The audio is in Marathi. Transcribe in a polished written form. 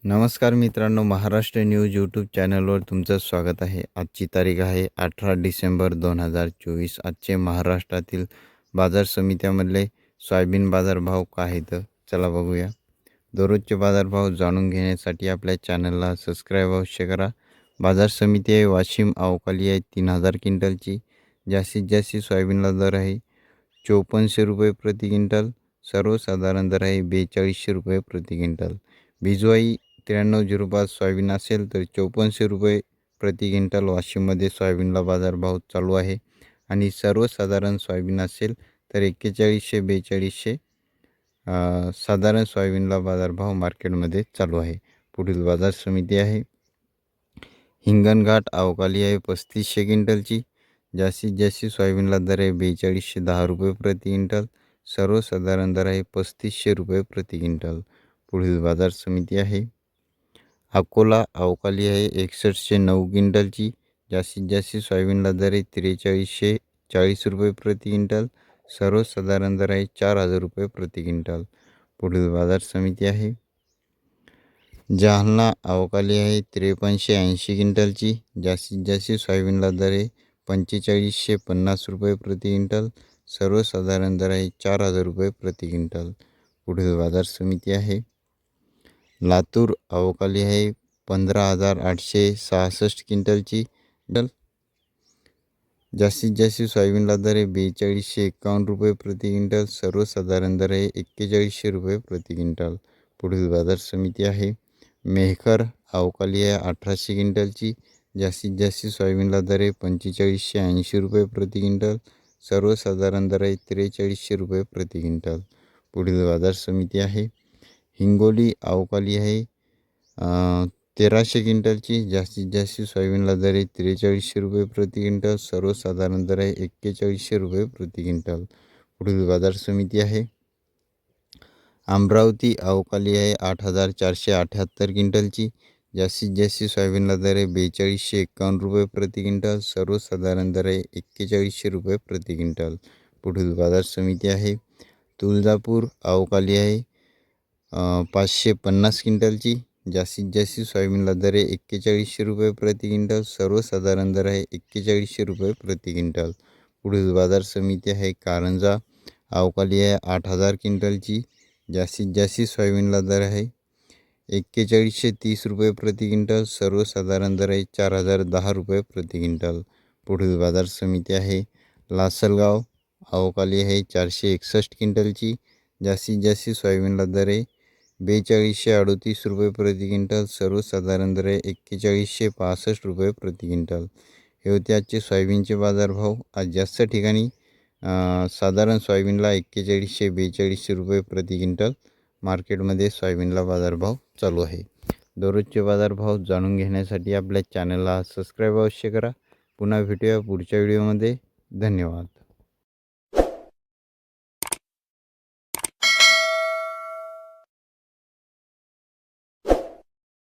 नमस्कार मित्रांनो, महाराष्ट्र न्यूज यूट्यूब चॅनलवर तुमचं स्वागत आहे. आजची तारीख आहे 18 डिसेंबर 2024. आजचे महाराष्ट्रातील बाजार समित्यामधले सोयाबीन बाजारभाव काय आहेत चला बघूया. दररोजचे बाजारभाव जाणून घेण्यासाठी आपल्या चॅनलला सबस्क्राईब अवश्य करा. बाजार समिती आहे वाशिम अवकाली आहे 3000 क्विंटलची. जास्तीत जास्त सोयाबीनला दर आहे 5400 रुपये प्रति क्विंटल. सर्वसाधारण दर आहे 4200 रुपये प्रति क्विंटल. भिजवाई 9305 सोयाबीन असेल तर 5400 रुपये प्रति क्विंटल वाशिममध्ये सोयाबीनला बाजारभाव चालू आहे. आणि सर्वसाधारण सोयाबीन असेल तर 4100 4200 साधारण सोयाबीनला बाजारभाव मार्केटमध्ये चालू आहे. पुढील बाजार समिती आहे हिंगणघाट अवकाली आहे 3500 क्विंटलची. जास्तीत जास्त सोयाबीनला दर आहे 4210 रुपये प्रति क्विंटल. सर्वसाधारण दर आहे 3500 रुपये प्रति क्विंटल. पुढील बाजार समिती आहे अकोला अवकाली आहे 6109 क्विंटलची. जास्तीत जास्त सोयाबीनला दर आहे 4340 रुपये प्रति क्विंटल. सर्वसाधारण दर आहे 4000 रुपये प्रति क्विंटल. पुढील बाजार समिती आहे जालना अवकाली आहे 5380 क्विंटलची. जास्तीत जास्त सोयाबीनला दर आहे 4550 रुपये प्रति क्विंटल. सर्वसाधारण दर आहे 4000 रुपये प्रति क्विंटल. पुढील बाजार समिती आहे लातूर अवकाली आहे 15866 क्विंटलची. जास्तीत जास्त सोयाबीनला दर आहे 4251 रुपये प्रति क्विंटल. सर्वसाधारण दर आहे 4100 रुपये प्रति क्विंटल. पुढील बाजार समिती आहे मेहकर अवकाली आहे 1800 क्विंटलची. जास्तीत जास्त सोयाबीनला दर आहे 4580 रुपये प्रति क्विंटल. सर्वसाधारण दर आहे 4300 रुपये प्रति क्विंटल. पुढील बाजार समिती आहे हिंगोली अवकाली आहे 1300 क्विंटलची. जास्तीत जास्त सोयाबीनला दर आहे 4300 रुपये प्रति क्विंटल. सर्वसाधारण दर आहे 4100 रुपये प्रति क्विंटल. पुढील बाजार समिती आहे अमरावती अवकाली आहे 8478 क्विंटलची. जास्तीत जास्त सोयाबीनला दर आहे 4251 रुपये प्रति क्विंटल. सर्वसाधारण दर आहे 4100 रुपये प्रति क्विंटल. पुढील बाजार समिती आहे तुळजापूर अवकाली आहे 550 क्विंटलची. जास्तीत जास्त सोयाबीनला दर आहे 4100 रुपये प्रति क्विंटल. सर्वसाधारण दर आहे 4100 रुपये प्रति क्विंटल. पुढील बाजार समिती आहे कारंजा अवकाली आहे 8000 क्विंटलची. जास्तीत जास्त सोयाबीनला दर आहे 4130 रुपये प्रति क्विंटल. सर्वसाधारण दर आहे 4010 रुपये प्रति क्विंटल. पुढील बाजार समिती आहे लासलगाव अवकाली आहे 461 क्विंटलची. जास्तीत जास्त सोयाबीनला दर आहे 4238 रुपये प्रति क्विंटल. सर्वसाधारण दर आहे 4165 रुपये प्रति क्विंटल. हे होते आजचे सोयाबीनचे बाजारभाव. आज जास्त ठिकाणी साधारण सोयाबीनला 4100 4200 रुपये प्रति क्विंटल मार्केटमध्ये सोयाबीनला बाजारभाव चालू आहे. दररोजचे बाजारभाव जाणून घेण्यासाठी आपल्या चॅनलला सबस्क्राईब अवश्य करा. पुन्हा भेटूया पुढच्या व्हिडिओमध्ये. धन्यवाद.